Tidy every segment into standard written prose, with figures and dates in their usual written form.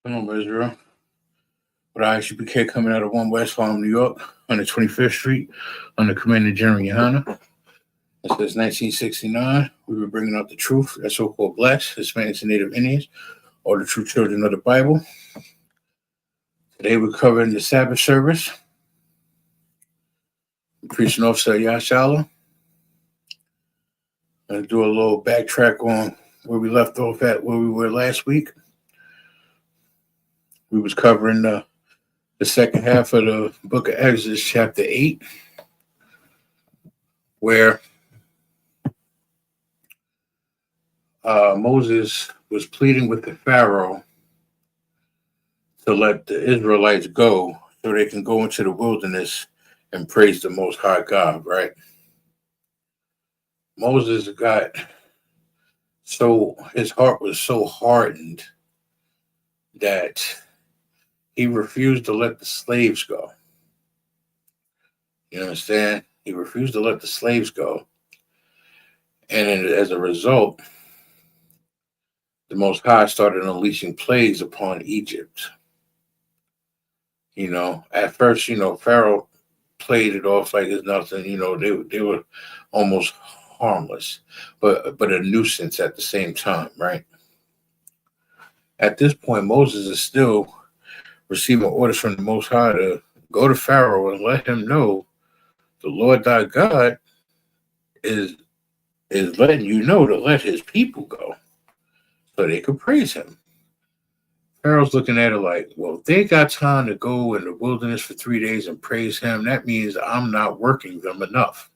Hello, Israel. With ISUPK coming out of 1 West Farm, New York, on the 25th Street, under Commander General YAHANNA. It says 1969. We were bringing out the truth as so-called blacks, Hispanics, and Native Indians, or the true children of the Bible. Today we're covering the Sabbath Service. Priest and Officer Yahshua. I'm going to do a little backtrack on where we left off at where we were last week. We was covering the second half of the book of Exodus, chapter 8, where Moses was pleading with the Pharaoh to let the Israelites go so they can go into the wilderness and praise the Most High God, right? Moses got his heart was so hardened that he refused to let the slaves go. You understand? He refused to let the slaves go. And as a result, the Most High started unleashing plagues upon Egypt. At first, Pharaoh played it off like it's nothing. They were almost harmless, but a nuisance at the same time, right? At this point, Moses is still receiving orders from the Most High to go to Pharaoh and let him know the Lord thy God is letting you know to let his people go so they could praise him. Pharaoh's looking at it like, well, if they got time to go in the wilderness for 3 days and praise him, that means I'm not working them enough.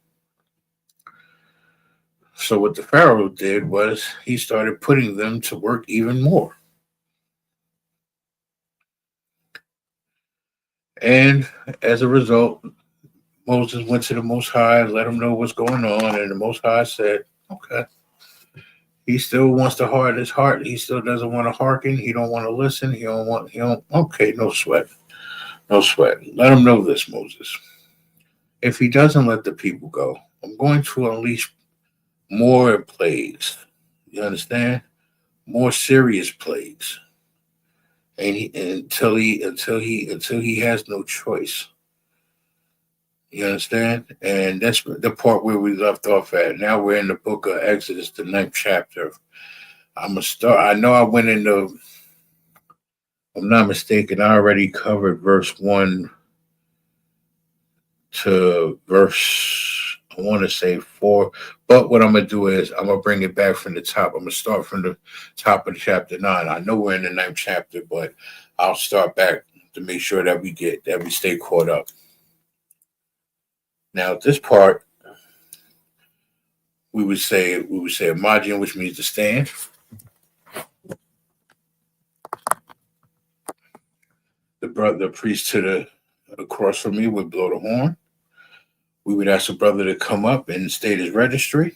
So what the Pharaoh did was he started putting them to work even more. And as a result, Moses went to the Most High and let him know what's going on. And the Most High said, okay. He still wants to harden his heart. He still doesn't want to hearken. He don't want to listen. Okay, no sweat. No sweat. Let him know this, Moses. If he doesn't let the people go, I'm going to unleash more plagues. You understand? More serious plagues. And until he has no choice. You understand? And that's the part where we left off at. Now we're in the book of Exodus, the 9th chapter. I'm gonna start. I know I went into, if I'm not mistaken, I already covered verse 1 to verse, I want to say 4. But what I'm gonna do is I'm gonna bring it back from the top. I'm gonna start from the top of chapter 9. I know we're in the 9th chapter, but I'll start back to make sure that we stay caught up. Now, at this part, we would say Imagine, which means to stand. The priest to the across from me would blow the horn. We would ask the brother to come up and state his registry.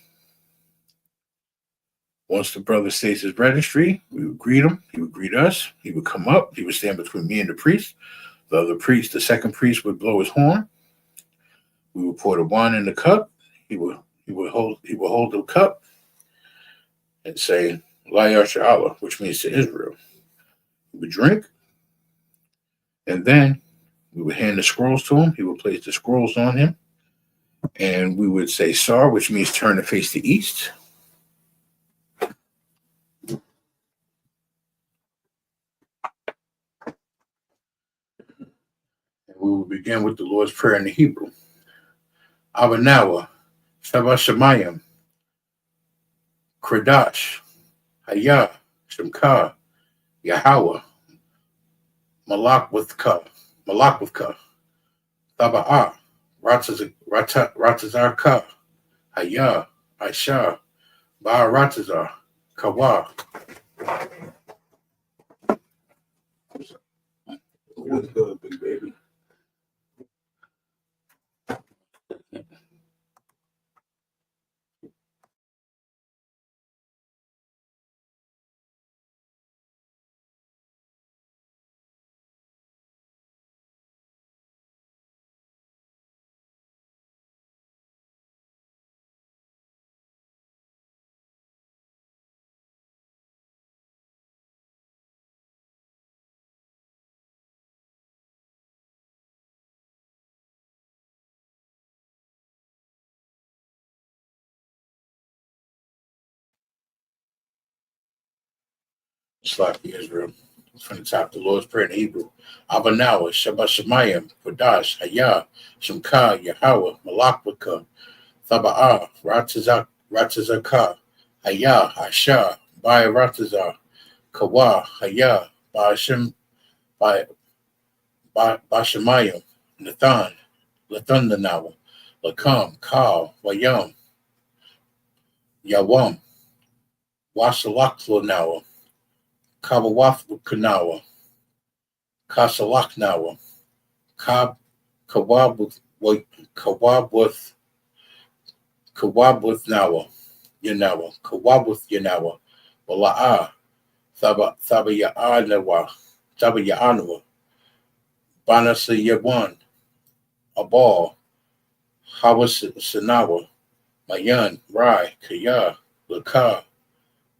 Once the brother states his registry, we would greet him. He would greet us. He would come up. He would stand between me and the priest. The second priest would blow his horn. We would pour the wine in the cup. He would hold the cup and say, YAHANNA, which means to Israel. We would drink, and then we would hand the scrolls to him. He would place the scrolls on him, and we would say Sar, which means turn to face the east. And we would begin with the Lord's Prayer in the Hebrew. Abanawa, Sabbath Shemayim, Kradash, Hayah, Shemka, Yahweh, Malakwithka, Taba'ah, Ratazarka, Hayah, Aisha, Ba'aratazar, Kawa. What's good, big baby? Sloppy Israel. From the top, the Lord's Prayer in Hebrew. Abanawa, Shabbat Shemayim, Kodash, Hayah, Shemka, Yahweh, Malakbaka, Thaba'ah, Ratazaka, Hayah, Asha, Bai Ratazah, Kawa, Hayah, Ba'ashem, Bashemayim, Nathan, Lathundanawa, Lakam, Kal, Wayam, Yawam, Wasalaklonawa, Kawawafkanawa, Kasalaknawa, Kawabuth, Kawabuth, Kawabuth Nawa, Yanawa, Kawabuth Yanawa, Wala'a, Thabaya'anawa, Thabaya'anawa, Banasa Yawan, Abal, Hawasanawa, Mayan, Rai, Kaya, Laka,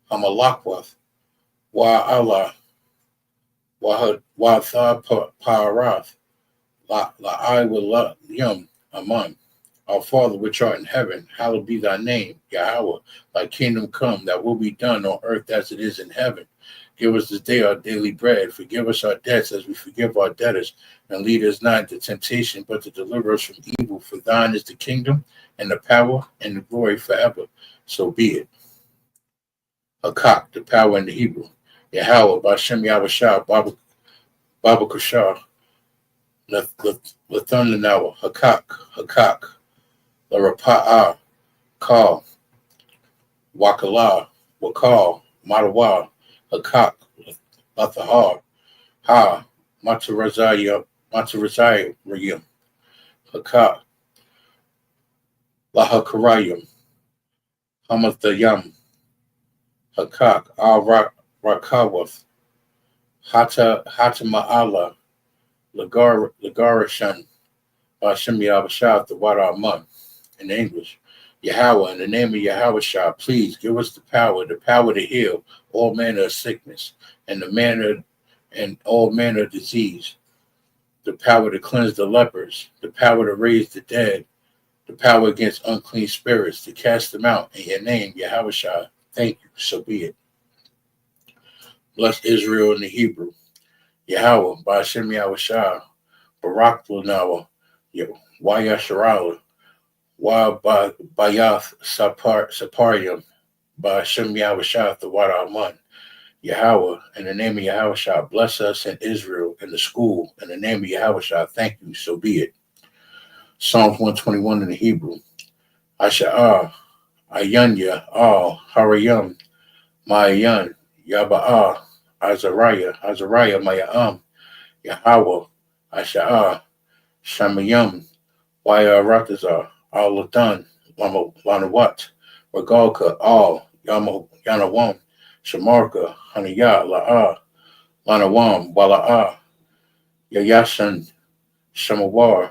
Hamalakwath, Wa'ala, Watha Parath, La'ai Wala Yum, Aman. Our Father which art in heaven, hallowed be thy name, Yahweh. Thy kingdom come, thy will be done on earth as it is in heaven. Give us this day our daily bread. Forgive us our debts as we forgive our debtors. And lead us not into temptation, but to deliver us from evil. For thine is the kingdom, and the power, and the glory forever. So be it. Hakak, the power in the Hebrew. Yahweh, Bashem Yahushua, Baba Kushar, Lathunanawa, Hakak, Larapa'ah, Kal, Wakala, Wakal, Matawa, Hakak, Lathahar, Ha, Matarazaya, Rayim, Hakak, Lahakarayim, Hamathayam, Hakak, Al Rakawath, Hatama'ala, Lagarashan, Bashem Yahweh, the Wada Aman. In English, Yahweh, in the name of Yahweh Shah, please give us the power to heal all manner of sickness and all manner of disease, the power to cleanse the lepers, the power to raise the dead, the power against unclean spirits, to cast them out in your name, Yahweh Shah. Thank you, so be it. Bless Israel in the Hebrew. Yahweh, Ba'ashem Yahweh Shah, Barak Lunawa, Wayasharala, Wa Bayath Saparium, Ba'ashem Yahweh Shah, the Wada Aman. Yahweh, in the name of Yahweh Shah, bless us in Israel, in the school, in the name of Yahweh Shah, thank you, so be it. Psalms 121 in the Hebrew. Asha'ah, Ayanya, Al, Harayam, Mayan, Yaba'ah, Azariah, Mayam, Yahweh, Asha'ah, Shamayam, Waya Al-Latan, Lanawat, Regalka, Al, Yanawam, Shamarka, Haniyah, La'ah, Lanawam, Wala'ah, Yayashan, Shamawar,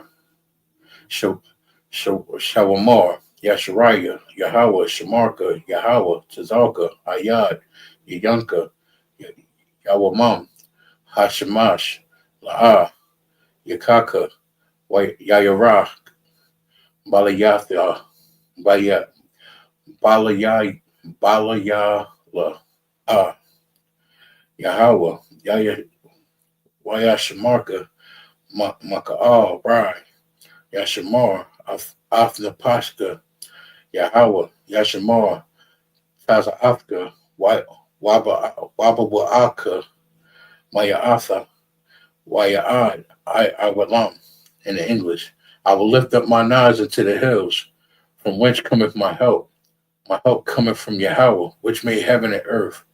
Shawamar, Yashariah, Yahweh, Shamarka, Yahweh, Tazalka, Ayad, Yayanka, Yawamam, Hashemash, La'ah, Yakaka, Yayarah, Balayatha, Balayala, Yahweh, Wayashamarka, Maka'al, Rai, Yashamar, Afnapashka, Yahweh, Yashamar, Tazafka, Wabawaka, Maya'atha, Waya'ad, I in the English. I will lift up mine eyes into the hills, from whence cometh my help. My help cometh from Yahweh, which made heaven and earth.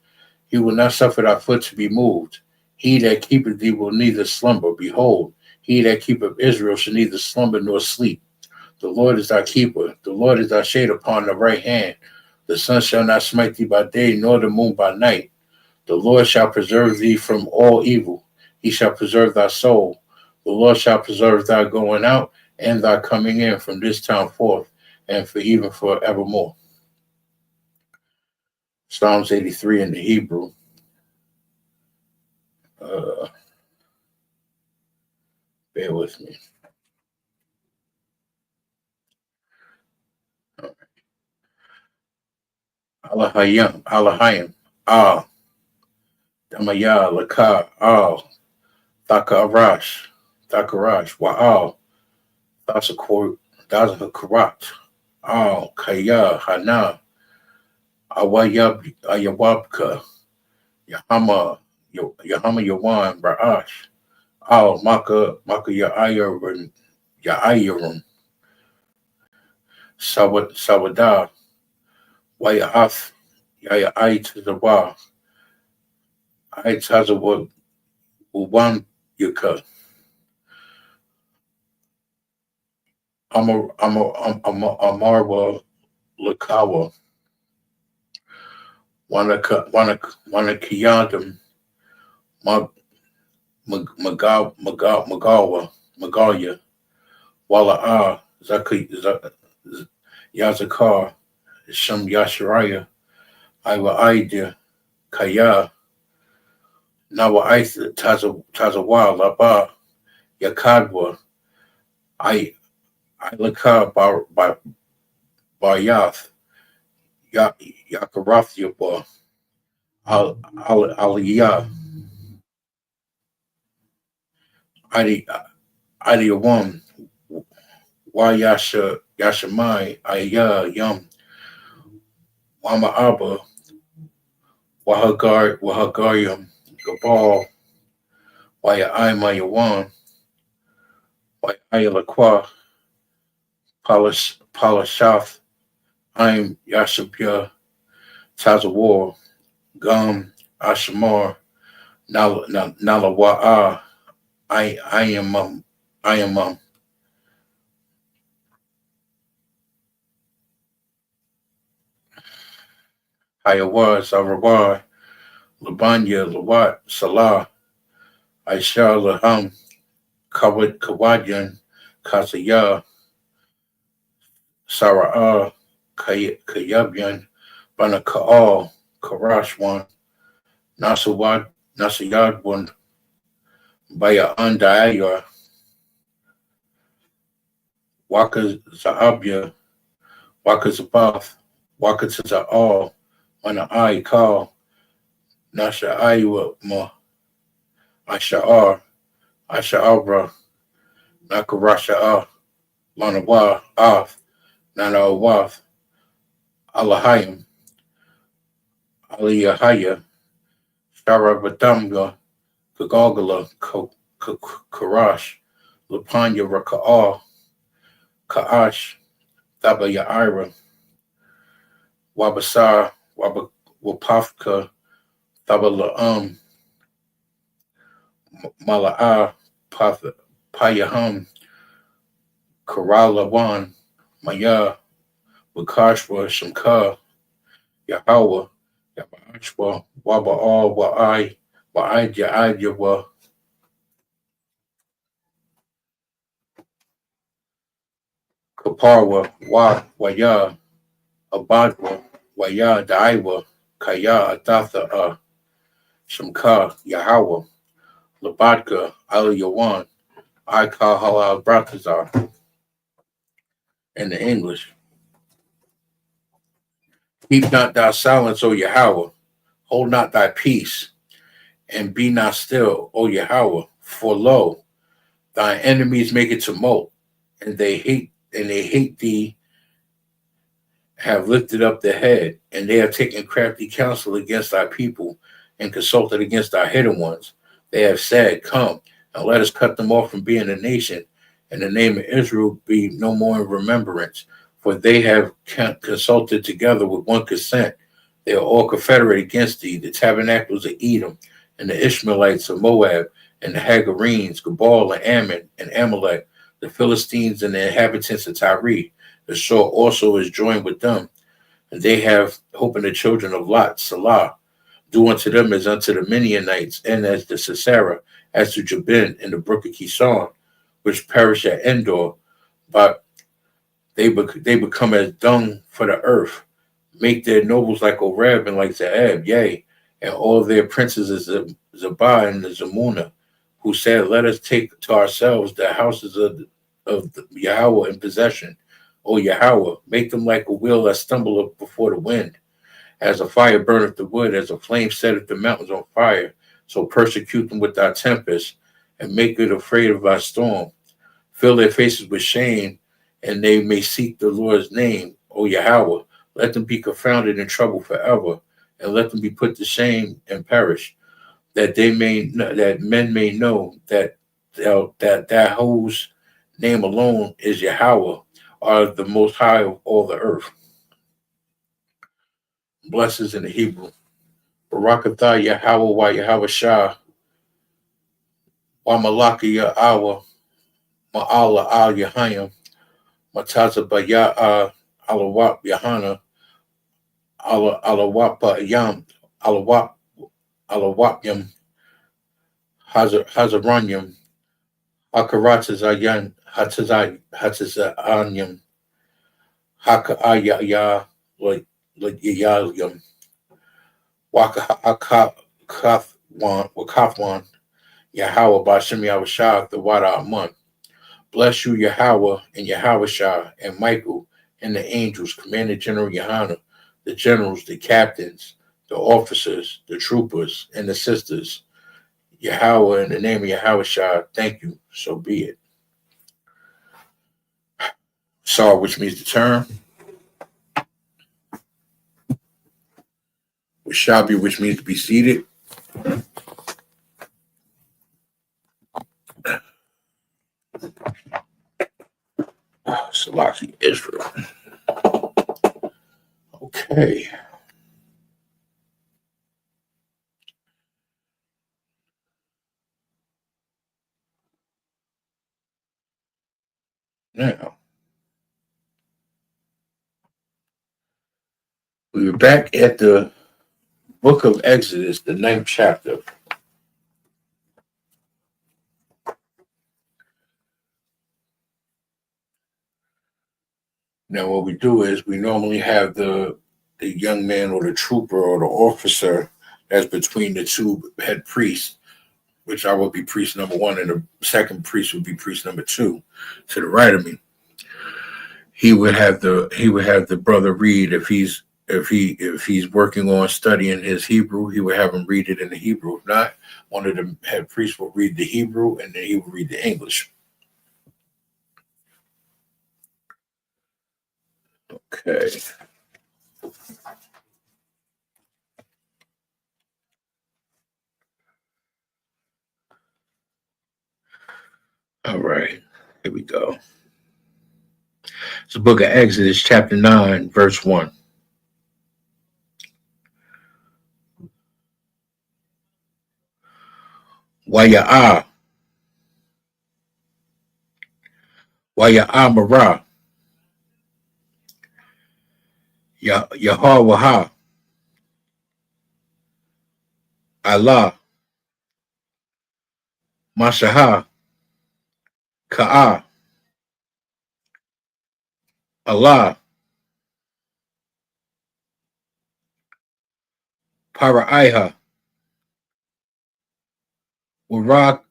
He will not suffer thy foot to be moved. He that keepeth thee will neither slumber. Behold, he that keepeth Israel shall neither slumber nor sleep. The Lord is thy keeper. The Lord is thy shade upon the right hand. The sun shall not smite thee by day, nor the moon by night. The Lord shall preserve thee from all evil. He shall preserve thy soul. The Lord shall preserve thy going out and thy coming in from this time forth and for even forevermore. Psalms 83 in the Hebrew. Bear with me. Alahayim, Damaya Laka Al Thakarash Wa'al Thasakarat Al Kaya Hana Ayawabka Yahama Yawan Ra'ash Al Maka Ya'ayarum Sawada Waya'ath Yaya Aitazawa Aitazawa Uwan Yuka Amarwa Lakawa Wanakiyadam Magawa Wala'a Yazakar Sham Yashiraya Iwa Ida Kaya Nawa Aitha Tazawa Laba Yakadwa I Laka Bayath Yakarathya Aliyah Adiyawam Yashamai Ayah Yum Wama Abba Wahagaryam Gabal Waya Mayawan Waya Lakwa Palashath I'm Yashabya Tazawar Gum Ashamar Nalawa'a I am Hayawa Sarawar Labanya Lawat Salah Aisha Laham Kawadyan Kasaya Sara'a Kayabyan Banakaal Karashwan Nasayadwan Baya Andaya Waka Zahabya Waka Zabath Waka Taza'al Wana I call Nasha Aywa Ma Asha'abra Nakarasha'a Lanawa Af Nana Waf Alahayim Aliyahaya Sharabatamga Kagogala Karash Lapanya Raka'al Ka'ash Thabayaira Wabasar Wapafka Thabala'am Mala'a Payaham Karalawan Maya Wakashwa Shamka Yahweh Yabashwa Waba'al Wa'ai Ya'ayawa Kaparwa Waya Abadwa Waya Daiwa Kaya Adatha Shamka Yahweh Labadka Aliyawan I call Halal Bratazar in the English. Keep not thy silence, O Yahweh. Hold not thy peace, and be not still, O Yahweh. For lo, thy enemies make it tumult, and they hate thee, have lifted up their head, and they have taken crafty counsel against thy people, and consulted against thy hidden ones. They have said, Come, and let us cut them off from being a nation, and the name of Israel be no more in remembrance. For they have consulted together with one consent. They are all confederate against thee, the tabernacles of Edom, and the Ishmaelites of Moab, and the Hagarenes, Gebal, and Ammon, and Amalek, the Philistines, and the inhabitants of Tyre. The shore also is joined with them, and they have hope in the children of Lot, Salah. Do unto them as unto the Midianites, and as the Sisera, as to Jabin in the brook of Kishon, which perish at Endor, but they become as dung for the earth. Make their nobles like Oreb and like Zeeb, yea, and all their princes is Zabah and the Zamuna, who said, Let us take to ourselves the houses of the Yahweh in possession. O Yahweh, make them like a wheel that stumbleth before the wind, as a fire burneth the wood, as a flame setteth the mountains on fire. So persecute them with thy tempest, and make it afraid of thy storm. Fill their faces with shame, and they may seek the Lord's name, O Yahweh. Let them be confounded in trouble forever, and let them be put to shame and perish, that men may know that whose name alone is Yahweh, are the most high of all the earth. Blessings in the Hebrew. Barakatah Yahweh wa Yahweh Shah wa Malaki Yahweh Ma'ala al Yahayim Mataza Baya Alawap Yahanna Alawapa Yam Alawapyam Hazaranyam Hakaratazayan Hatazanyam Hakaaya Yayam Waka Wakafwan Yahweh Bashem Yahushua the Wada Amun. Bless you, Yahweh and Yahweh Shah and Michael and the angels, Commander General Yahanna, the generals, the captains, the officers, the troopers, and the sisters. Yahweh, in the name of Yahweh Shah, thank you. So be it. Sar, which means the term. Shabi, which means to be seated. Salaki, Israel. Okay. Now, we were back at the book of Exodus, the 9th chapter. Now, what we do is we normally have the young man or the trooper or the officer that's between the two head priests, which I would be priest number one, and the second priest would be priest number two, to the right of me. He would have the brother read if he's working on studying his Hebrew, he would have him read it in the Hebrew. If not, one of the head priests will read the Hebrew, and then he will read the English. Okay. All right. Here we go. It's the book of Exodus, chapter 9, verse 1. Waya'ah. Waya'ah Marah. Yahweh Allah. Mashaha. Ka'ah. Allah. Paraiha. Wara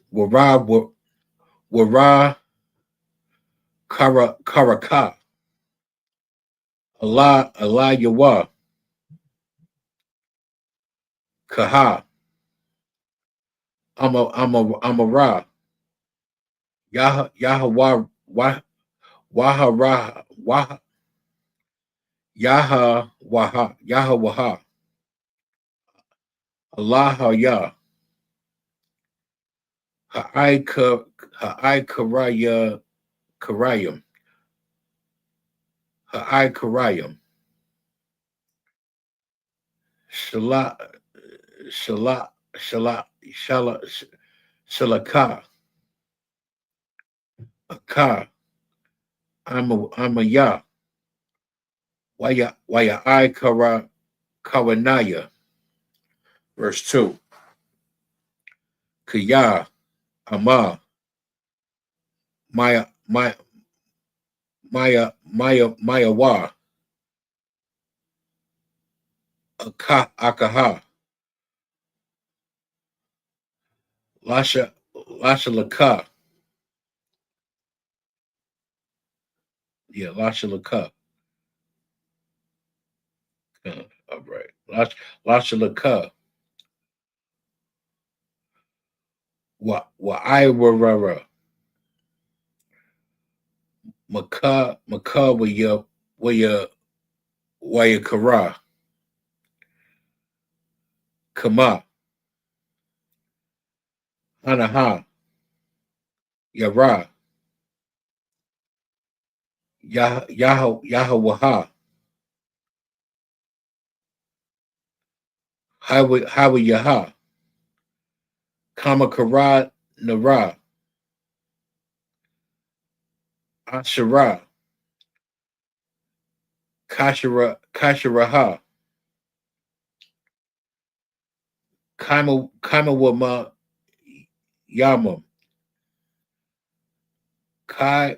Karaka. Allah Yahweh. Kaha. Amara. Yahweh. Wahara. Yahweh. Allah Yah. Ha'ai Karayam. Ha'ai Karayam. Shalaka. Aka. I'm a Yah. Waya I Kawanaya. Verse 2. Kaya. Ama. Maya Wa. Akaha. Lasha Laka. Yeah, Lasha Laka. All right. Lasha Laka. Wa Iwara Maka Waya Kara Kama Hanaha Yara Yahawaha Hawa Yaha Kamakara Nara Ashara Kasharaha Kamawama Yama Kai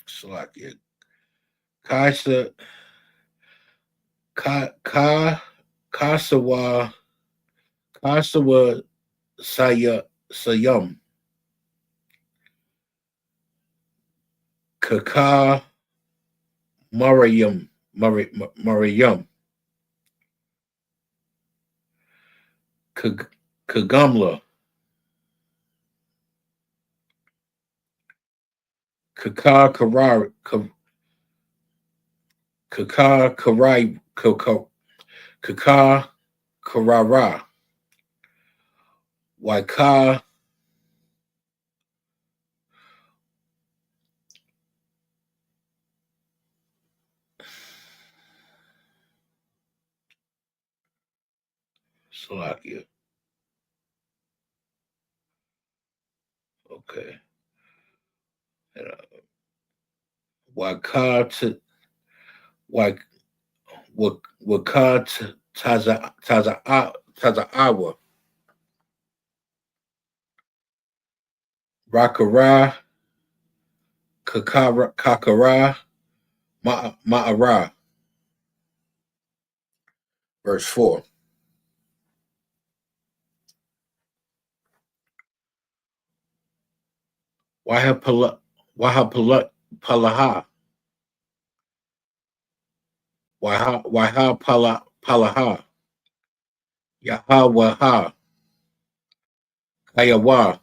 Slakia Kasa Ka Kasawa Kasawa Sayum Kaka Mariam Kagamla Kaka Karar Kaka Karai Kaka Karara Waika Salakia. Okay. Waika Waka Tazaawa Rakara Kakara Ma'ara. Verse 4. Palaha Palaha Yahawaha Kayawa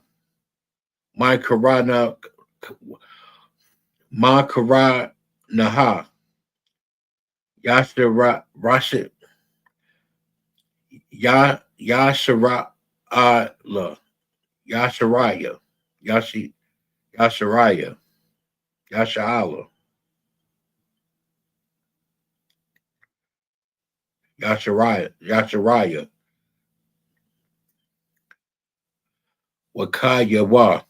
My Karana Ma Karanaha Yashara Rashid Yashara La Yasharaya Yasharaya Yashala Yasharaya Wakayawa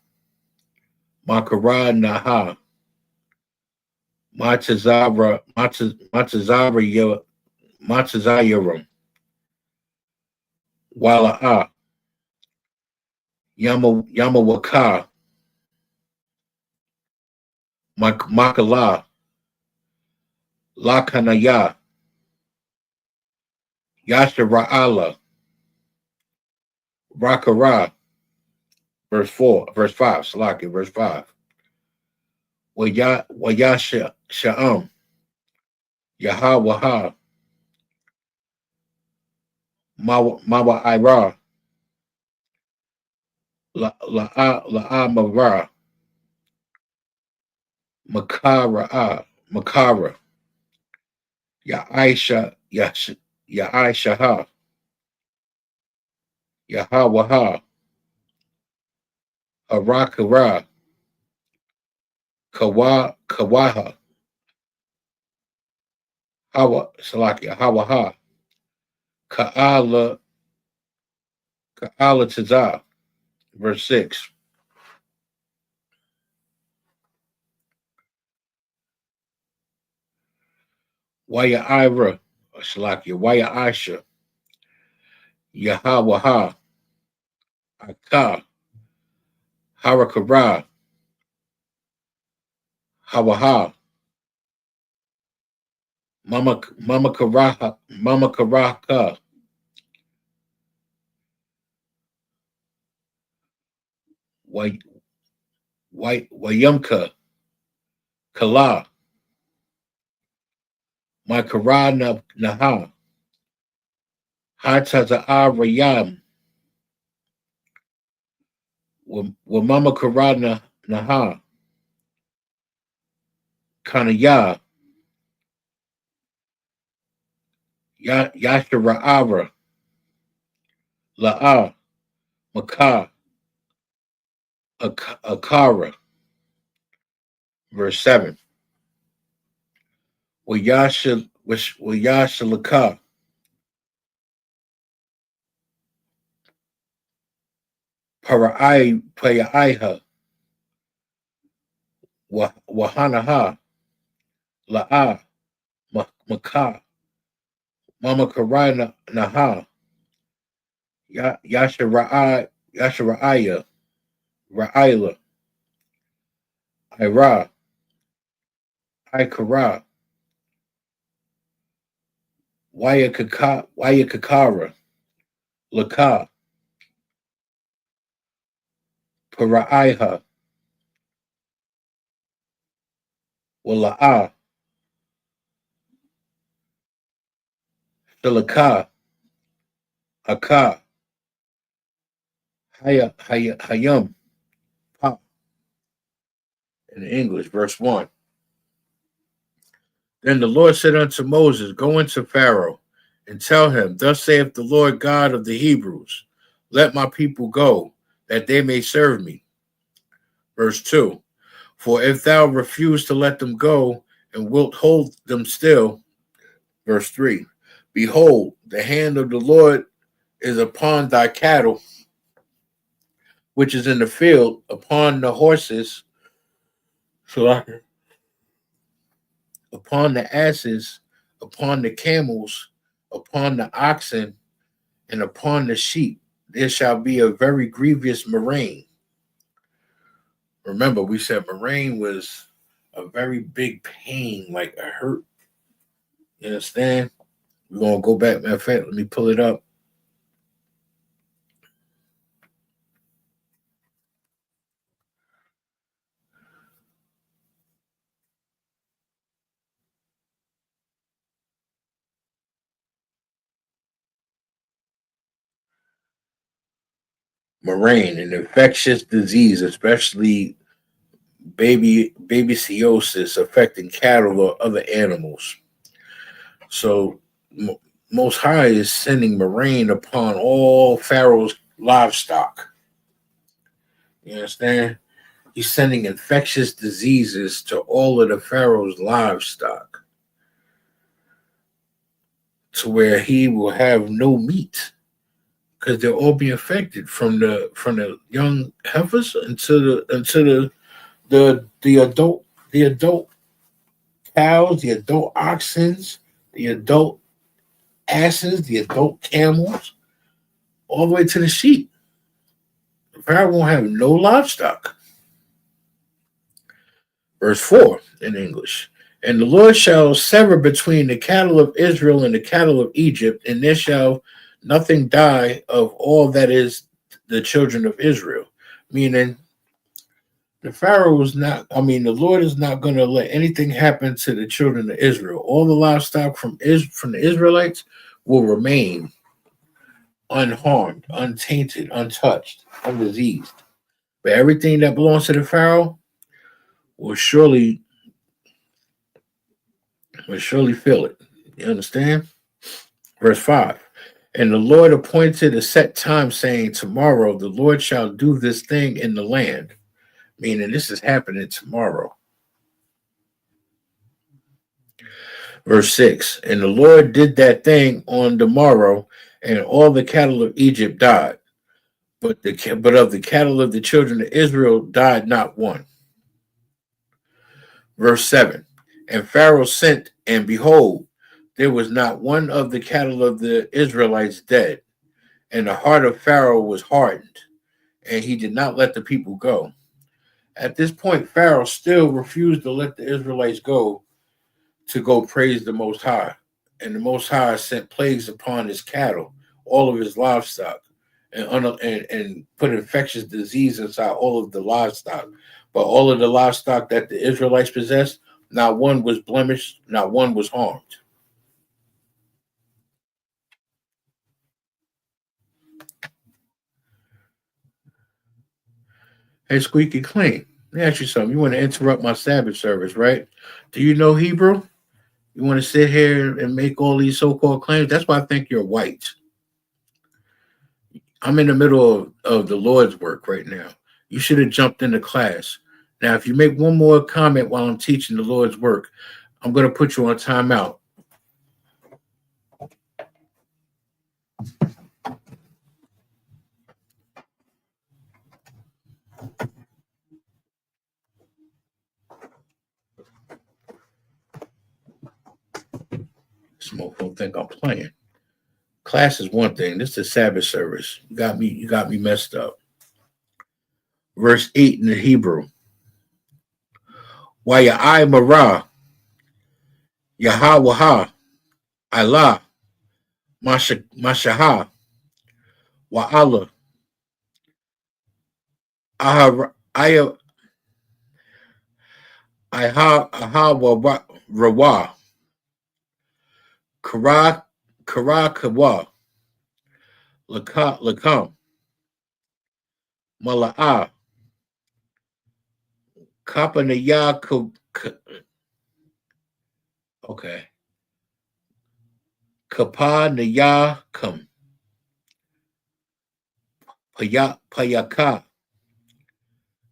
Makaranaha Matazayaram Wala'a Yamawaka Makala Lakanaya Yashara'ala Rakara verse 5, Salaki, verse 5. Wayasha Sha'am Yahawaha Mawa Ira La'amara Makara Ya'aishaha Yahawaha Harakara Kawaha Hawa Salakia Hawaha Ka'ala Tazah, verse 6. Waya Ira Salakia Waya Aisha Yahawaha Aka Harakara Hawaha Mama Karaka Wayumka Kala my Karana Naha Hataza Rayam Mama Karana Naha Kanaya Yashara'ara La'a Maka Akara. Verse 7. Wayashalaka Paraiha Wahanaha La'a Maka Mama Karana Naha Yashara'aya Ra'ila Ira Ikara Wayakakara Laka Paraiha Wala'a Shalaka Aka Hayam Pa in English, verse 1. Then the Lord said unto Moses, Go into Pharaoh, and tell him, Thus saith the Lord God of the Hebrews, Let my people go, that they may serve me. Verse 2. For if thou refuse to let them go, and wilt hold them still, verse 3. Behold, the hand of the Lord is upon thy cattle, which is in the field, upon the horses, upon the asses, upon the camels, upon the oxen, and upon the sheep. There shall be a very grievous murrain. Remember, we said murrain was a very big pain, like a hurt. You understand? We're going to go back. Matter of fact, let me pull it up. Murrain, an infectious disease, especially babesiosis, affecting cattle or other animals. So, Most High is sending murrain upon all Pharaoh's livestock. You understand? He's sending infectious diseases to all of the Pharaoh's livestock, to where he will have no meat, because they'll all be infected from the young heifers until the adult cows, the adult oxens, the adult asses, the adult camels, all the way to the sheep. The Pharaoh won't have no livestock. Verse 4 in English. And the Lord shall sever between the cattle of Israel and the cattle of Egypt, and there shall nothing die of all that is the children of Israel. Meaning, the Pharaoh is not, the Lord is not going to let anything happen to the children of Israel. All the livestock from the Israelites will remain unharmed, untainted, untouched, undiseased. But everything that belongs to the Pharaoh will surely feel it. You understand? Verse 5. And the Lord appointed a set time, saying, Tomorrow the Lord shall do this thing in the land. Meaning this is happening tomorrow. Verse 6. And the Lord did that thing on the morrow, and all the cattle of Egypt died. But of the cattle of the children of Israel died not one. Verse 7. And Pharaoh sent, and behold, there was not one of the cattle of the Israelites dead. And the heart of Pharaoh was hardened, and he did not let the people go. At this point, Pharaoh still refused to let the Israelites go to go praise the Most High. And the Most High sent plagues upon his cattle, all of his livestock, and put infectious disease inside all of the livestock. But all of the livestock that the Israelites possessed, not one was blemished, not one was harmed. Hey, Squeaky Clean. Let me ask you something. You want to interrupt my Sabbath service, right? Do you know Hebrew? You want to sit here and make all these so-called claims? That's why I think you're white. I'm in the middle of the Lord's work right now. You should have jumped into class. Now, if you make one more comment while I'm teaching the Lord's work, I'm going to put you on timeout. This mofo think I'm playing. Class is one thing. This is Sabbath service. You got me messed up. Verse 8 in the Hebrew. Wayai Marah, Yahweh, Allah, Mashaha, Wa'ala, Aha, Rawa, Karakawa, Lakam, Mala'a, Kapanaya, okay, Kapanaya Kam, Payaka,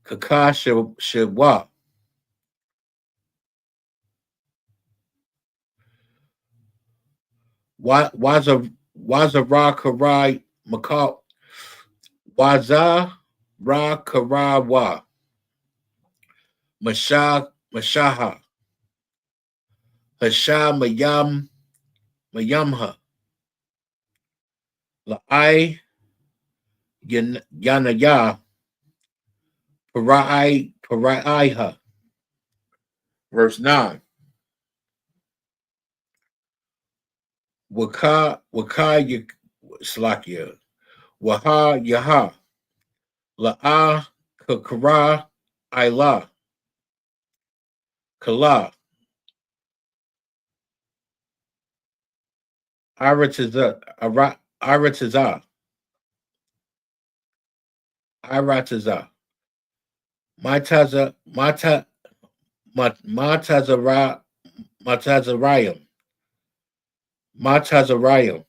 Kaka Shawa, Wazara Karai Makal, Waza Ra Karawa, Mashaha, Hasha Mayamha, La'ai Yanaya, Paraiha. Verse 9. Waka Slakia, Waha Yaha, La'a Kakara Ila, Kala, Iratiza, Iratiza, Matazara, Matazarayim, Matazarayim,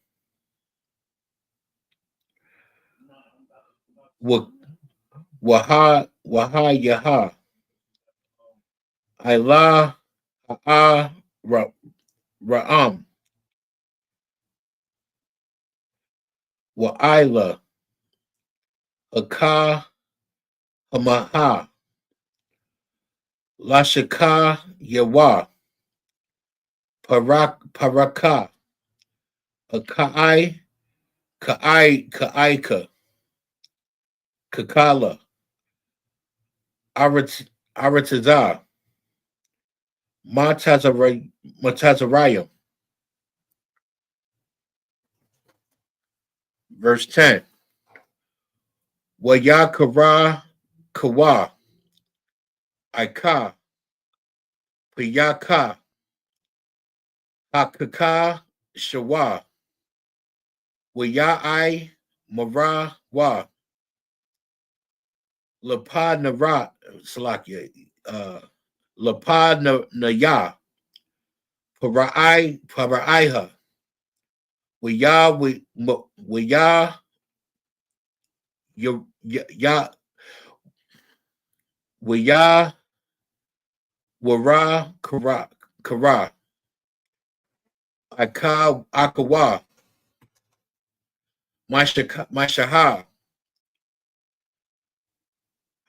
Waha Yaha, Ila Ha'a Ra'am, Wa'ila, Haka Hamaha, Lashaka Yawa, Paraka, Ka'ai, Ka'aika, Kakala, Aratiza, Matazarayim. Verse 10. Wayakara Kawa, Ika, Piyaka, Hakaka Shawa, Wayai Mara Wa, Lapa Nara, Salakia, Lapa Naya, Paraiha, Waya, Ya, Waya, Wara, Kara, Akawa, Mashaha,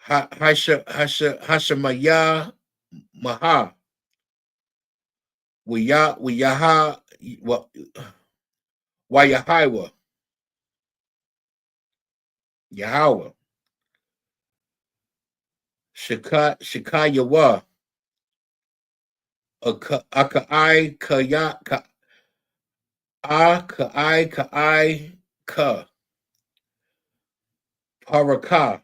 Hashamaya, Maha, Wiyaha, Wayahiwa, Yahweh, Shikayawa, Akai, Kaya, Kai, Ka, Paraka,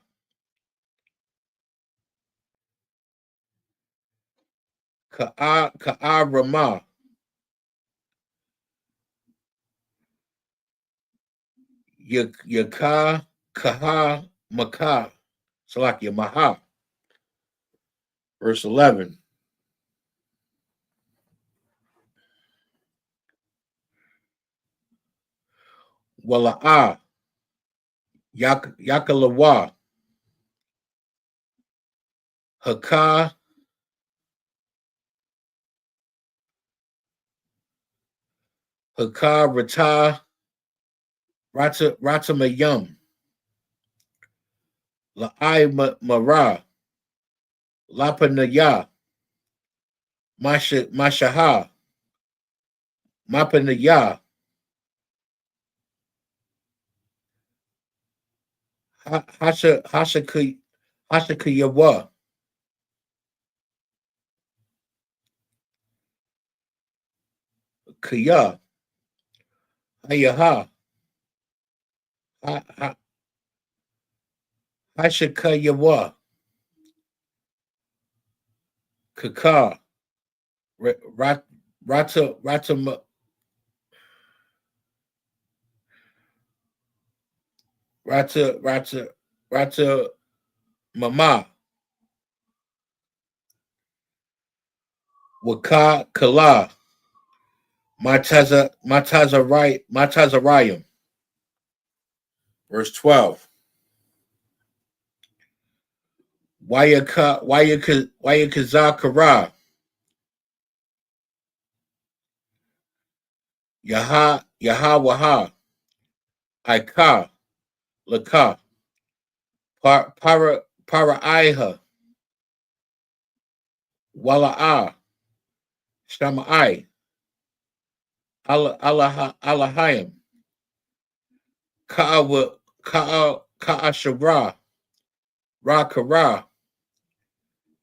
Rama, Yaka, Kaha, Maka, Salakia Maha. Verse 11. Wala'ah. Yakalawa. Haka. Haka Rata. Ratamayum. La'ai Mara. Lapanaya. Mashaha. Mapanaya. Hashakayawa. Kaya. Hayaha. Hashakayawa. Kaka. Rata Mama. Waka Kala. Matazarayim. Verse 12. Wayakazakara. Yahawaha. Ika. Laka. Paraiha. Wala'ah. Shamai. Alahayim. Ka'ashabra. Rakara.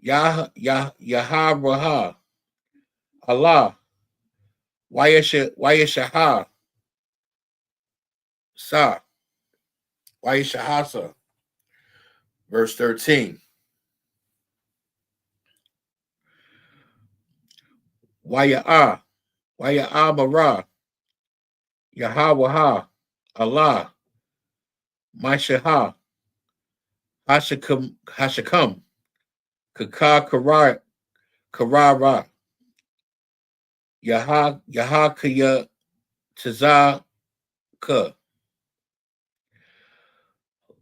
Yaharaha. Allah. Wayashaha. Sa. Wayashahasa. Verse 13. Waya'ah. Waya'amara. Yahawaha. Allah. Mashaha. Hashakam. Kaka Karara. Yahakaya Tazaka.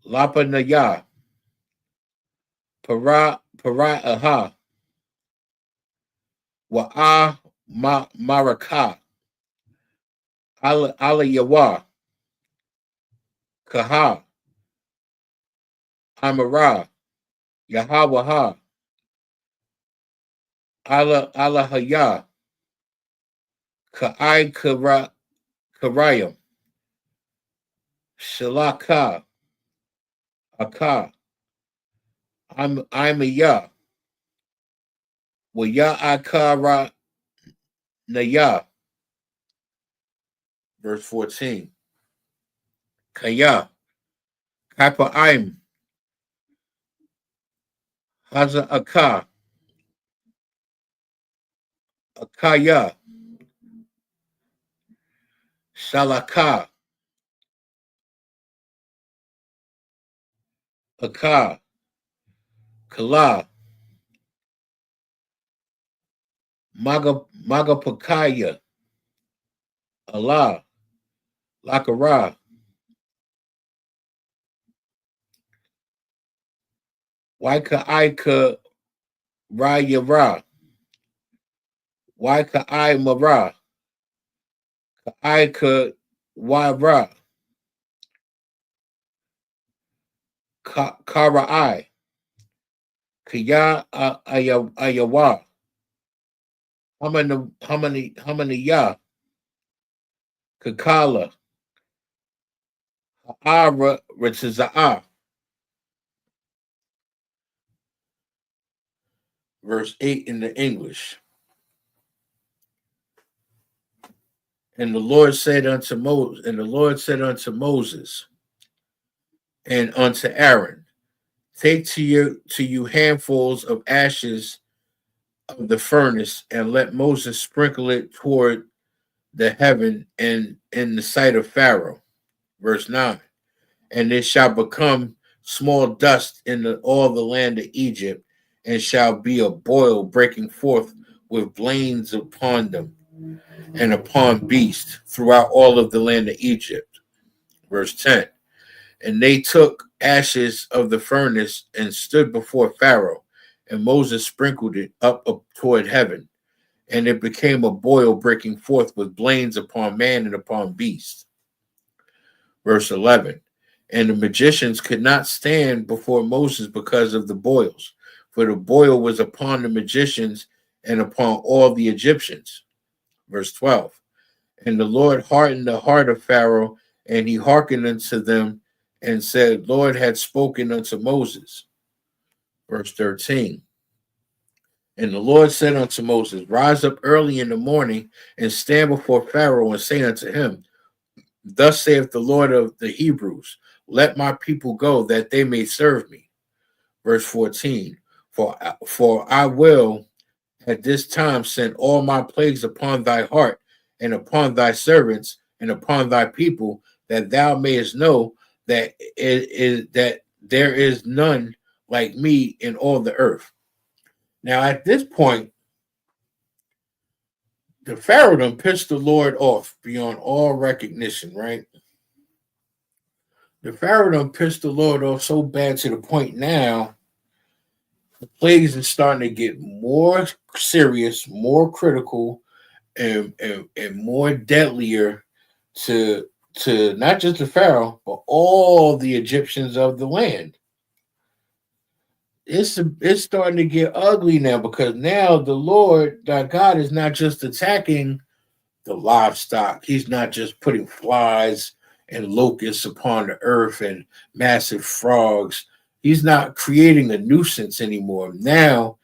Lapanaya. Para'aha. Wa'a Maraka. Alayawa. Kaha. Amara. Yahawaha. Alahaya. Ka'ai Karayam. Shalaka. Aka. I'm a ya. Wa ya akara naya. Verse 14. Kaya. Kapa I'm. Haza aka. Akaya. Shalaka. Aka. Kala. Magapakaya. Allah. Lakara. Waika Aika Rayara. Waika I Mara. Aika Wara. Kara I. Kaya Ayawa. How many ya? Kakala. Ara Retiza'a. Verse 8 in the English. And the Lord said unto Moses, and unto Aaron, take to you handfuls of ashes of the furnace, and let Moses sprinkle it toward the heaven and in the sight of Pharaoh. Verse 9. And it shall become small dust in all the land of Egypt, and shall be a boil breaking forth with blains upon them and upon beasts throughout all of the land of Egypt. Verse 10. And they took ashes of the furnace and stood before Pharaoh, and Moses sprinkled it up toward heaven, and it became a boil breaking forth with blains upon man and upon beast. Verse 11. And the magicians could not stand before Moses because of the boils, for the boil was upon the magicians and upon all the Egyptians. Verse 12. And the Lord hardened the heart of Pharaoh, and he hearkened unto them, and said, Lord had spoken unto Moses. Verse 13. And the Lord said unto Moses, Rise up early in the morning, and stand before Pharaoh, and say unto him, Thus saith the Lord of the Hebrews, Let my people go, that they may serve me. Verse 14. For I will at this time send all my plagues upon thy heart, and upon thy servants, and upon thy people, that thou mayest know that that there is none like me in all the earth. Now at this point, the Pharaoh done pissed the Lord off beyond all recognition, right? The Pharaoh done pissed the Lord off so bad to the point now the plagues are starting to get more serious, more critical, and more deadlier to not just the Pharaoh, but all the Egyptians of the land. It's starting to get ugly now, because now the Lord thy God is not just attacking the livestock. He's not just putting flies and locusts upon the earth and massive frogs. He's not creating a nuisance anymore. Now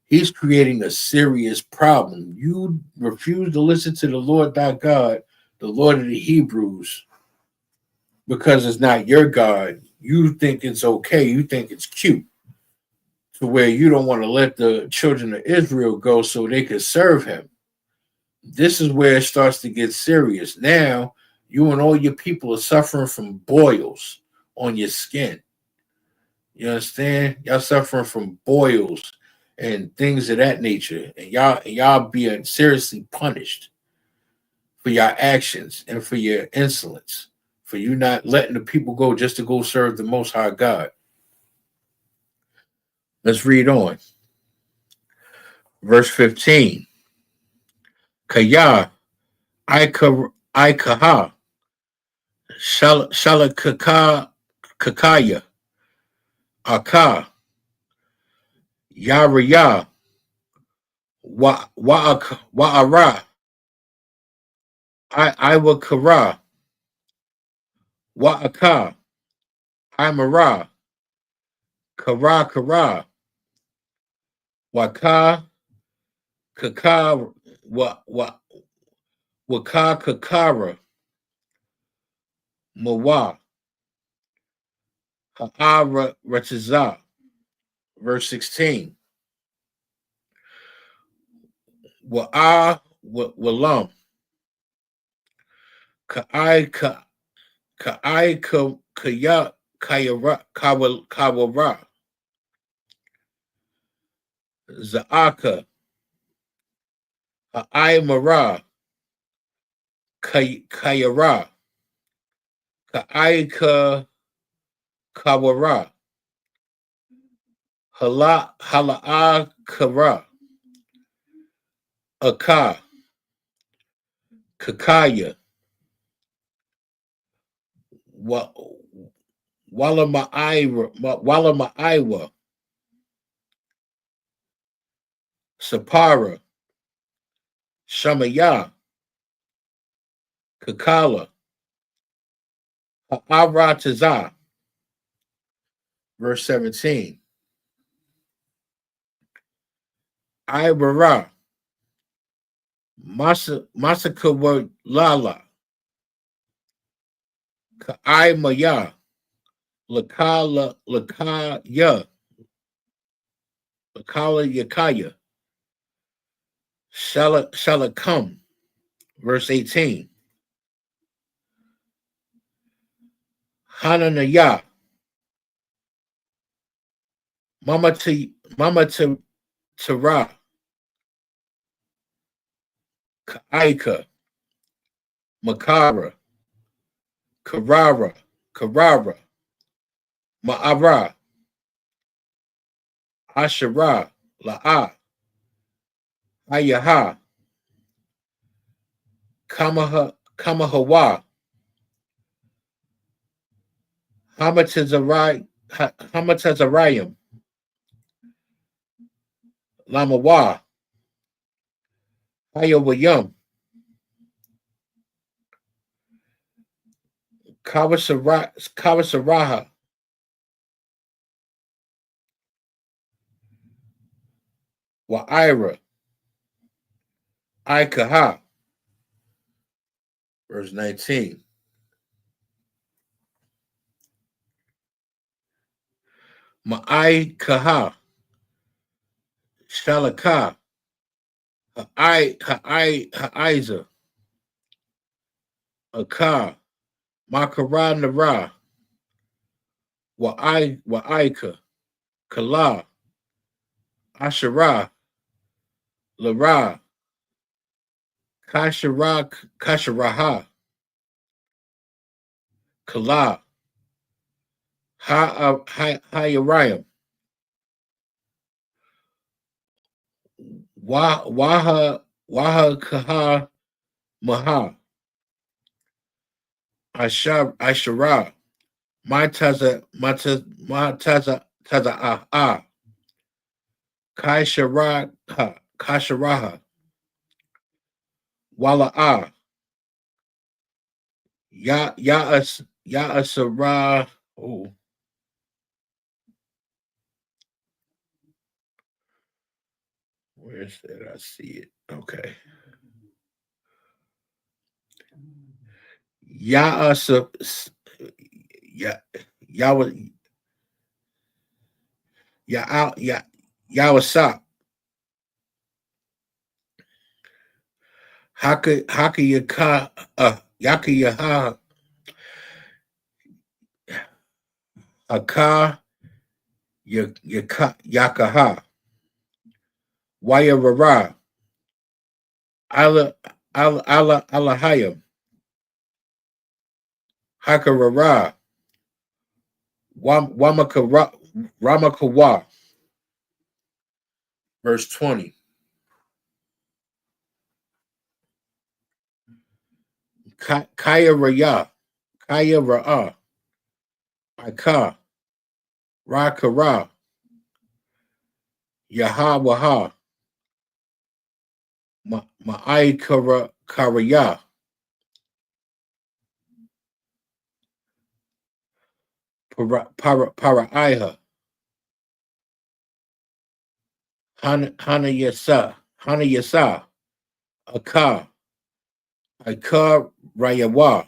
he's creating a serious problem. You refuse to listen to the Lord thy God, the Lord of the Hebrews, because it's not your God. You think it's okay. You think it's cute, to where you don't want to let the children of Israel go so they could serve him. This is where it starts to get serious. Now, you and all your people are suffering from boils on your skin. You understand? Y'all suffering from boils and things of that nature. And y'all being seriously punished for your actions and for your insolence, for you not letting the people go just to go serve the Most High God. Let's read on. Verse 15. Kaya, Ikaha, Shalakaka, Kakaya, Aka, Yaraya, Wa'ara, Iwakara, Wa'aka, Imara, Kara, Waka, Kaka, Waka, Kakara, Mawa, Ha'ara, Ratiza. Verse 16. Walam, Ka'ai Kawara, Za'aka, Ha'ai Mara, Kayara, Ka'ai Kawara, Hala'a Kara, Aka, Kakaya, Walama'aiwa, Sapara, Shamaya, Kakala, Ha'arataza. Verse 17. Ibara, Masaka Lala, Ka'ai Maya, Lakala Yakaya, Shalakam. Verse 18. Hananaya, Mama Tara, Kaika, Makara, Karara, Ma'ara, Ashara, La'a, Ayaha, Kamahawa, Hamatazarayim, Lamawa, Hayawayum, Kawasaraha, Wa'ira, Ikaha. Verse 19. Ma'ikaha, Shalaka, Ha'iza, Aka, Makara Nara, Wa'ika, Kala, Ashara, Lara, Kasharaha, Kala, Hayarayim, Waha Kaha Maha, Ashara, Taza Kasharaha, Wala'a, Ya'asara. Oh, where's that? I see it. Okay. Ya'asa, Ya, Yawa, Yawasa, Haka Yaka Yaha, Aka, Yakaha, Wayarara, Alahayam, Hakarara, Ramakawa. Verse 20. Kaya Raya, Kaya Ra'a, Aka, Rakara, Yahawaha, Ma'ai Karaya, Paraiha, Hana Yasa, Aka, Aka Rayawa,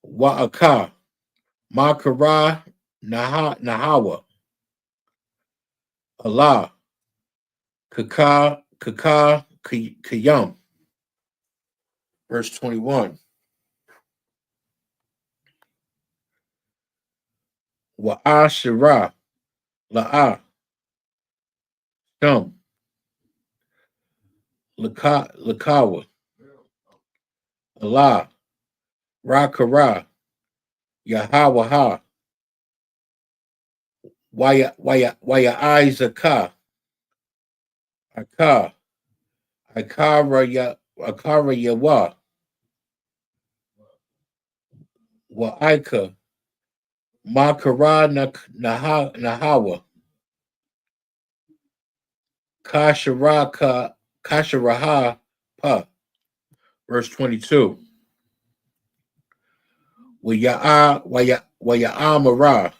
Wa'aka, Makara Nahawa, Allah, Kayam. Verse 21. Wa'ashira, La'a, Shum, Lakawa, Allah, Rakara, Yahawaha, Waya Izaka, Aka, Akara Yawa, Wa'ika, Makara Nahawa, Kasharaha Pa. Verse 22. Waya'amara,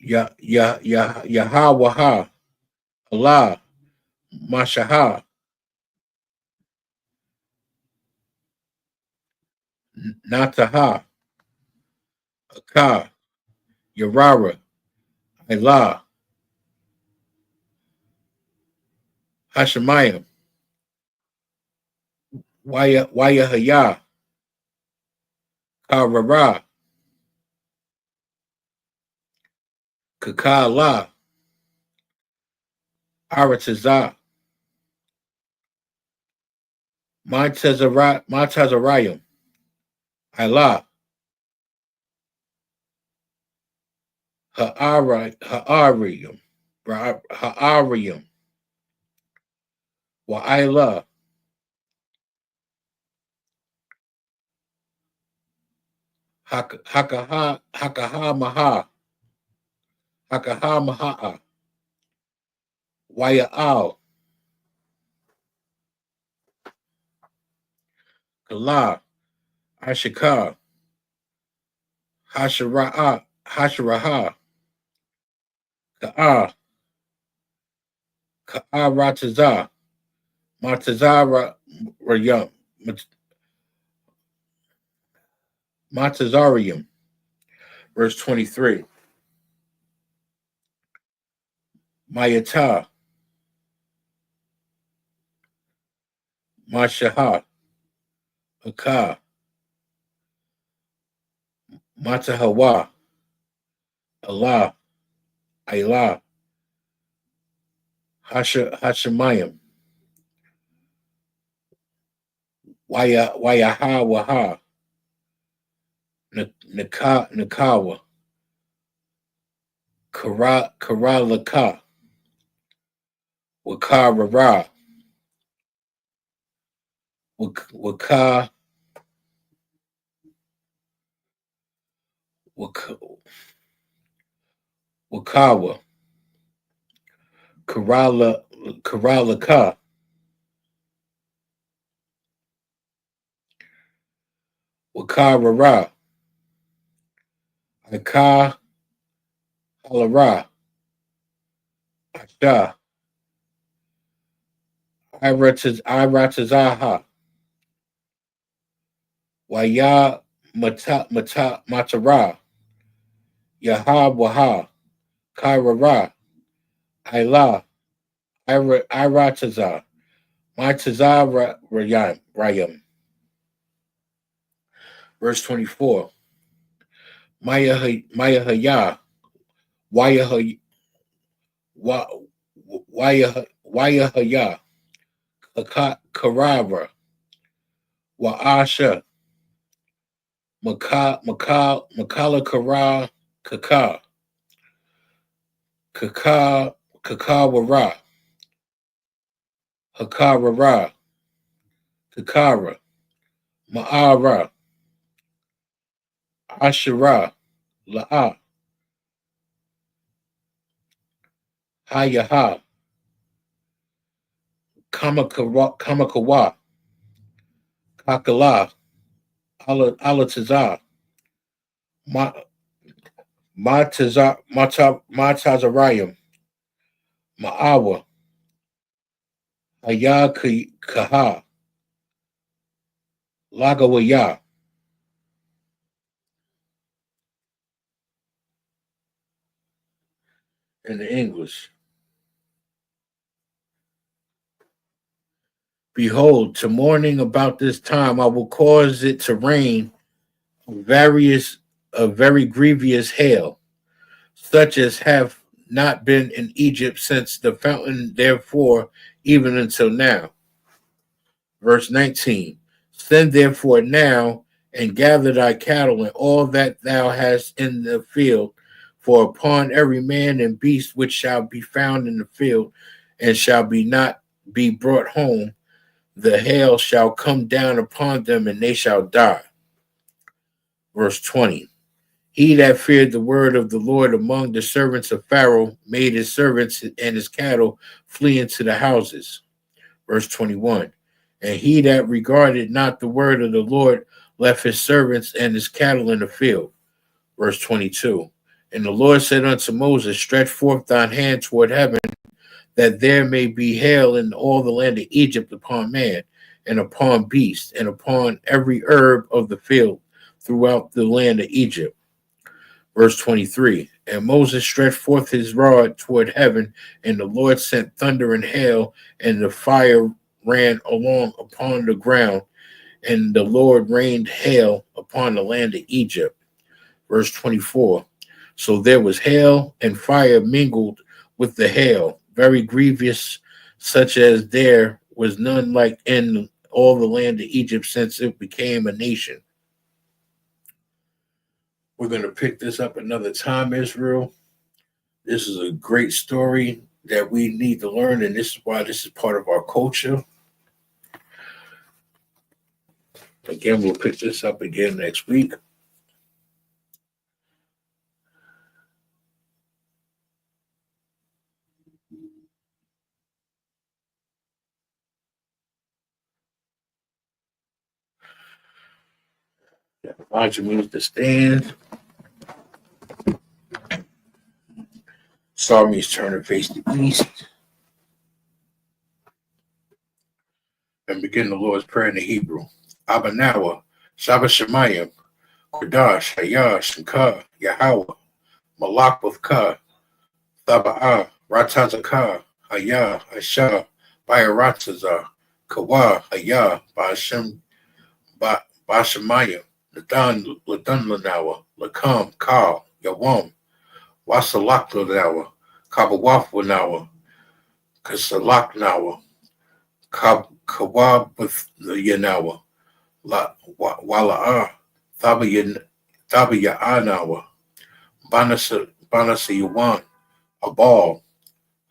Yahawaha, Allah, Mashaha, Nataha, Aka, Yarara, Allah, Hashemayim, Wayahaya, Karara, Kakala, Aratazah, Montezarayim, Allah, Ha'arium, Wa'ila, Hakahamaha, Hakahamaha'a, Waya'al, Kala, Ashika, Hasharaha, Ka'a, Ka'aratazah, Matazarayum, Matazarium, verse 23. Mayata, Mashaha, Aka, Matahawa, Allah, Ayla, Hashemayim, Wayaha Waha, Nakawa, Karalaka, Wakarara, Wakawa, Karalaka, Wakarara, Aka, Halara, Asha, Iratazaha, Waya Matara, Yaha Waha, Kairara, Ila, Irataza, Matazah Rayam. Verse 24. Mayahaya, Wayahaya, Wayahaya, Karara, Waasha, Makala Kara, Kakawara, Hakarara, Kakara, Ma'ara, Ashara, La'a, Hayaha, Kamakawa, Kakala, Alatazar, Matazarayim, Ma'awa, Hayakaha, Lagawaya. In the English. Behold, to morning about this time I will cause it to rain a very grievous hail, such as have not been in Egypt since the fountain, therefore, even until now. Verse 19. Send therefore now and gather thy cattle and all that thou hast in the field, for upon every man and beast which shall be found in the field and shall be not be brought home, the hail shall come down upon them and they shall die. Verse 20. He that feared the word of the Lord among the servants of Pharaoh made his servants and his cattle flee into the houses. Verse 21. And he that regarded not the word of the Lord left his servants and his cattle in the field. Verse 22. And the Lord said unto Moses, stretch forth thine hand toward heaven, that there may be hail in all the land of Egypt upon man, and upon beast, and upon every herb of the field throughout the land of Egypt. Verse 23. And Moses stretched forth his rod toward heaven, and the Lord sent thunder and hail, and the fire ran along upon the ground, and the Lord rained hail upon the land of Egypt. Verse 24. So there was hail and fire mingled with the hail, very grievous, such as there was none like in all the land of Egypt since it became a nation. We're going to pick this up another time, Israel. This is a great story that we need to learn, and this is why this is part of our culture. Again, we'll pick this up again next week. Elijah means to stand. Sar means turn and face the east. And begin the Lord's Prayer in the Hebrew. Abanawa, Shabbat Shemayim, Kodash, Hayah, Shankar, Yahweh, Malak with Ka, Thaba'ah, Ratazakah, Hayah, Ashah, Bayaratazah, Kawa, Hayah, Ba'ashem, Ba'ashemayim, Ladan Lanawa, Lakam, Kal, Yawam, Wasalak Lanawa, Kabawaf Lanawa, Kasalak Nawa, Kawab with Yanawa, Wala'ah, Thabiya'anawa, Banasa Yuwan, Abal,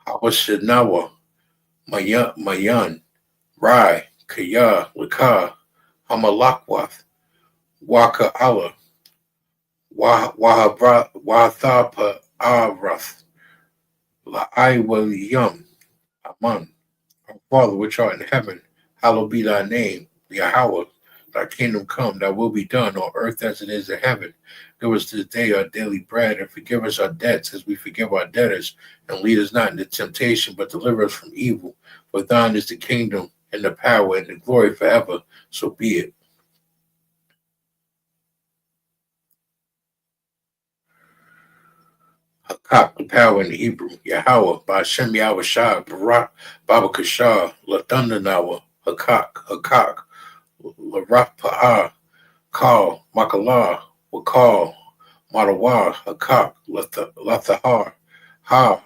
Hawashinawa, Mayan, Rai, Kaya, Laka, Hamalakwath, Waka Allah, Wahathapa Arath, La'ai Waliyam, Aman. Our Father which art in heaven, hallowed be thy name, Yahweh, thy kingdom come, thy will be done on earth as it is in heaven. Give us this day our daily bread, and forgive us our debts as we forgive our debtors. And lead us not into temptation, but deliver us from evil. For thine is the kingdom, and the power, and the glory forever. So be it. Hakak, the power in the Hebrew. Yahweh, Ba'ashem Yahweh Shah, Barak, Baba Kashah, Latundanawa, Hakak, Laraf Pa'ah, Kal, Makalah, Wakal, Madawa, Hakak, Lathahar, Ha,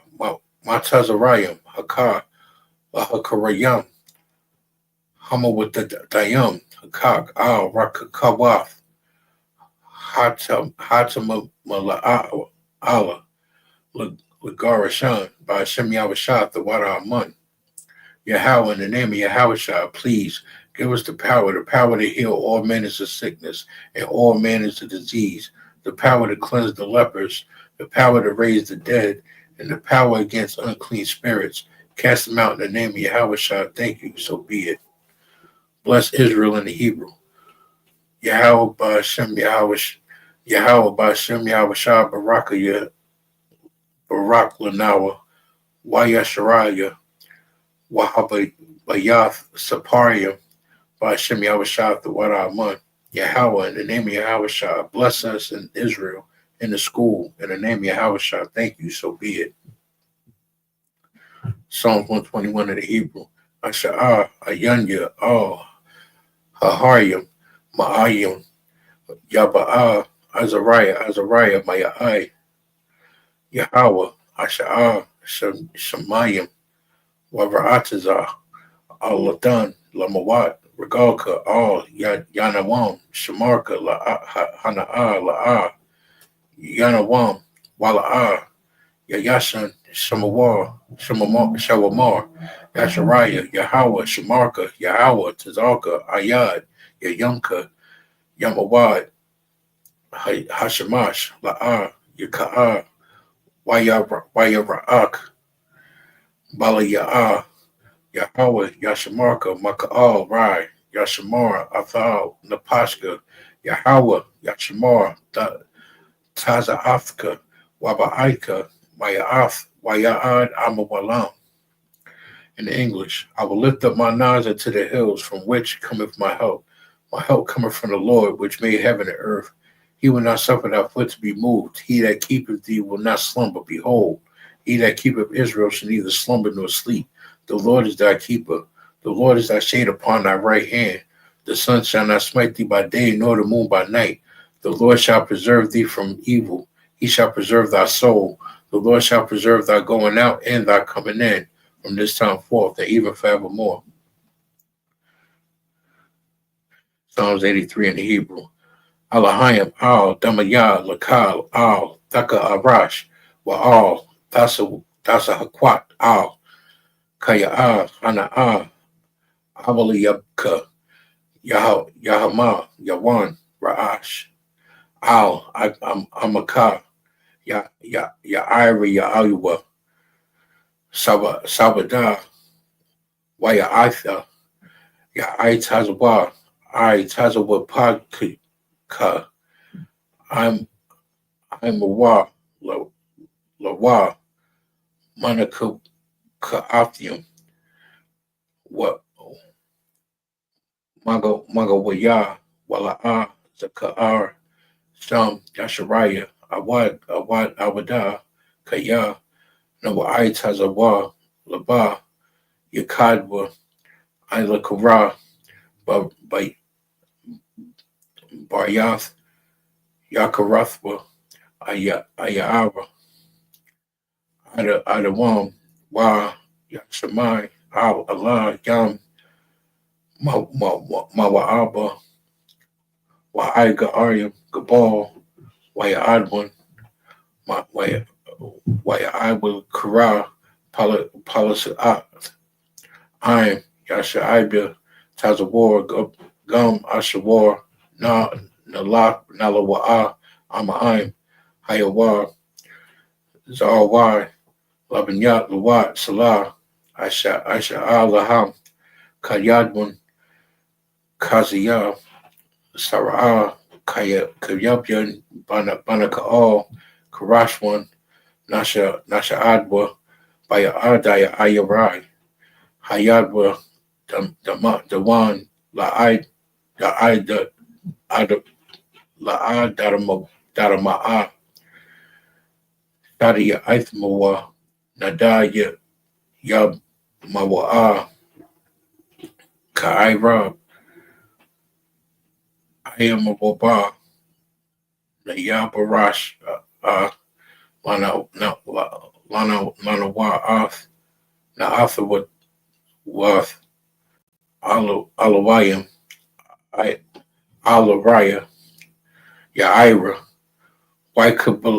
Matazarayam, Hakak, Lahakarayam, Hama with the Dayam, Hakak, Al, Rakakawath, Hatamala, Allah, Lagarashan, by Hashem Yahweh the Wada Amun. Yahweh, in the name of Yahweh, please give us the power to heal all manners of sickness and all manners of disease, the power to cleanse the lepers, the power to raise the dead, and the power against unclean spirits. Cast them out in the name of Yahweh. Thank you, so be it. Bless Israel in the Hebrew. Yahweh Ba'ashem Yahweh, Yahweh Ba'ashem Yahweh Baraka Barak Lanawa, Wayasharaya, Wahabayath Saparia, Ba'ashem Yahweh the Wadaman. Yahweh, in the name of Yahweh, bless us in Israel, in the school, in the name of Yahweh, thank you, so be it. Psalms 121 in the Hebrew. Asha'ah, Ayanya, Haharyam, Ma'ayim, Yaba'ah, Azariah, Maya'ai, Yahweh, Asha'ah, Shemayim, Wavara'atazah, Al-Ladan, Lamawat, Regalka, Al, Yanawam, Shamarka, Hana'a, La'ah, Yanawam, Wala'ah, Yayashan, Shawamar, Yashariah, Yahweh, Shamarka, Yahweh, Tazalka, Ayad, Yayamka, Yamawad, Hashamash, La'ah, Yaka'ah, Wayara'ak, Balaya'ah, Yahweh, Yashamarka, Maka'al, Rai, Yashamar, Athal, Napashka, Yahweh, Yashamar, Taza'afka, Waba'aika, Waya'ad, Amawalam. In English, I will lift up mine eyes unto the hills, from which cometh my help. My help cometh from the Lord, which made heaven and earth. He will not suffer thy foot to be moved. He that keepeth thee will not slumber. Behold, he that keepeth Israel shall neither slumber nor sleep. The Lord is thy keeper. The Lord is thy shade upon thy right hand. The sun shall not smite thee by day, nor the moon by night. The Lord shall preserve thee from evil. He shall preserve thy soul. The Lord shall preserve thy going out and thy coming in from this time forth and even forevermore. Psalms 83 in the Hebrew. Alahayim al Damayah Lakal al Thaka Arash wa al Thasa Hakwat al Kaya Hana Avaliyabka Yahama Yawan Ra'ash al Amaka Ira Ya'aywa Sabada Waya'itha Ya'itazawa Tazawa Padka I'm a wa lawa Manaka Ka'athium what Maga Waya Wala'a Zaka'ar Sham Yasharaya Awad Awada Kaya Nawa Tazawa Laba Yakadwa Ila Kara by Baryath Yakarathwa Ayara Adawam Wa Yashamai Al Allah Yam Mawa'aba Wa Aiga Aryam Gabal Waya Adwan Waya Iwa Kara Palasat I'm Yasha Tazawar Gum Ashawar Nalawa'a Amaim Hayawar Zawai Labanyat Lawat Salah Asha Allaham Kayadwan Kaziya Sarah Kayabyan Banakaal Karashwan Nasha Adwa Baya Adaya Ayarai Hayadwa Dawan La'id La'ad Darama'a Shadiya Ithmawa Nadaya Yab Mawa'a Ka'ira Ayamawaba Nayabarash Lana Wa'ath Na'atha Wath Alawayim Alaraya Ya'ira Waikala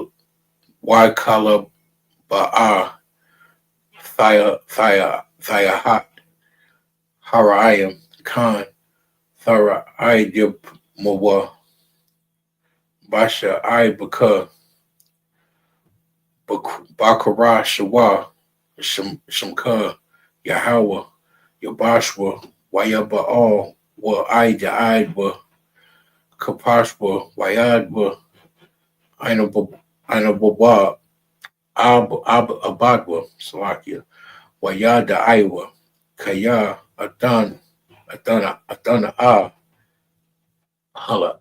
Ba'a Thayahat Harayim Khan Thara Idib Mawa Basha Ibaka Bakara Shawa Shamka Yahweh Yabashwa Wayaba'al Wa Idwa Kapashwa Wayadwa Ainababa Abadwa Salakia Wayada Iwa Kaya Adana Hala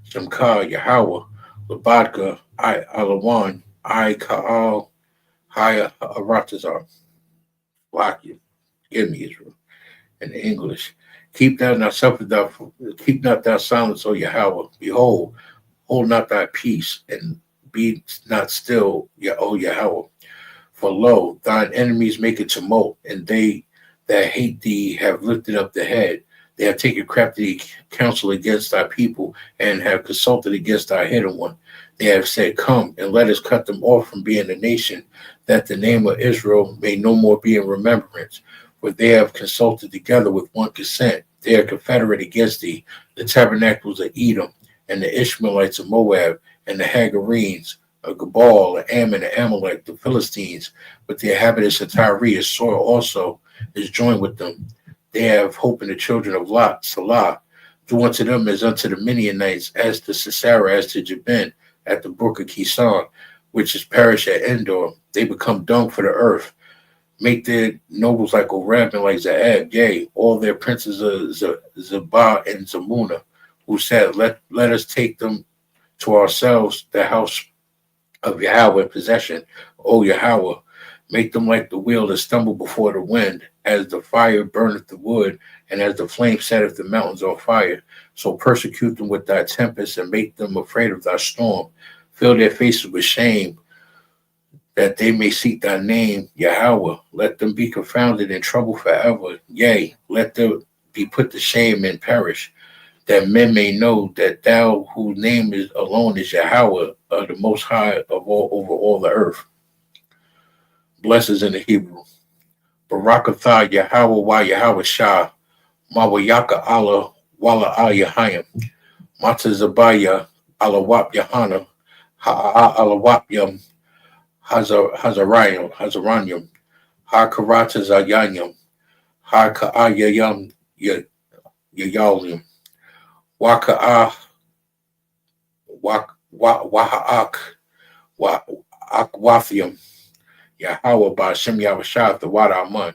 Shamka Yahweh Labadka Alawan Kaal Haya Aratazar Salakia. Give me Israel in English. Keep not thy silence, O Yahweh. Behold, hold not thy peace, and be not still, O Yahweh. For lo, thine enemies make a tumult, and they that hate thee have lifted up the head. They have taken crafty counsel against thy people, and have consulted against thy hidden one. They have said, come, and let us cut them off from being a nation, that the name of Israel may no more be in remembrance. For they have consulted together with one consent. They are confederate against thee, the tabernacles of Edom, and the Ishmaelites of Moab, and the Hagarenes of Gabal, and Ammon, and Amalek, the Philistines, but the inhabitants of Tyre, Sor also is joined with them. They have hope in the children of Lot, Salah. Do unto them as unto the Midianites, as to Sisera, as to Jabin, at the brook of Kison, which is perished at Endor. They become dung for the earth. Make their nobles like Oreb and like Zaab, yea, all their princes of Zabah and Zamuna, who said, let us take them to ourselves, the house of Yahweh in possession. O Yahweh, make them like the wheel that stumble before the wind, as the fire burneth the wood, and as the flame setteth the mountains on fire. So persecute them with thy tempest, and make them afraid of thy storm. Fill their faces with shame, that they may seek thy name, Yahweh. Let them be confounded in trouble forever. Yea, let them be put to shame and perish, that men may know that thou, whose name is alone is Yahweh, are the most high of all over all the earth. Blessings in the Hebrew. Barakatha Yahweh wa Yahweh Shah, Mawayaka Allah Wala al Yahayim, Matazabaya Alawap Yahanna, Ha'a Alawap Yam, Hazaranyam, Ha Karata Zayanyam, Ha Ka'ayayam Yayalim, Waka'a Waha'ak Wafiam, Yahweh Ba'ashem Yahweh the Wada Aman.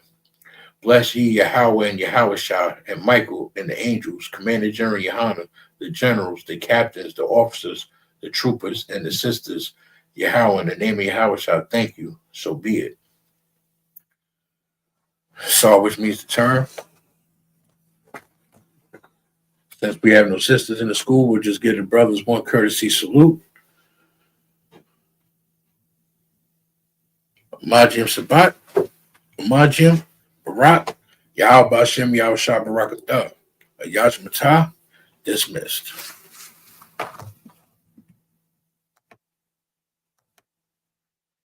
Bless ye Yahweh and Yahweh Shah and Michael and the angels, Commander General YAHANNA, the generals, the captains, the officers, the troopers, and the sisters. Yahweh, in the name of Yahweh Shah, thank you. So be it. Saw, which means to turn. Since we have no sisters in the school, we'll just give the brothers one courtesy salute. Majim Sabat, Majim, Barak, Yahweh Bashem, Yahweh Shah Barakatah. Yaj Matah, dismissed.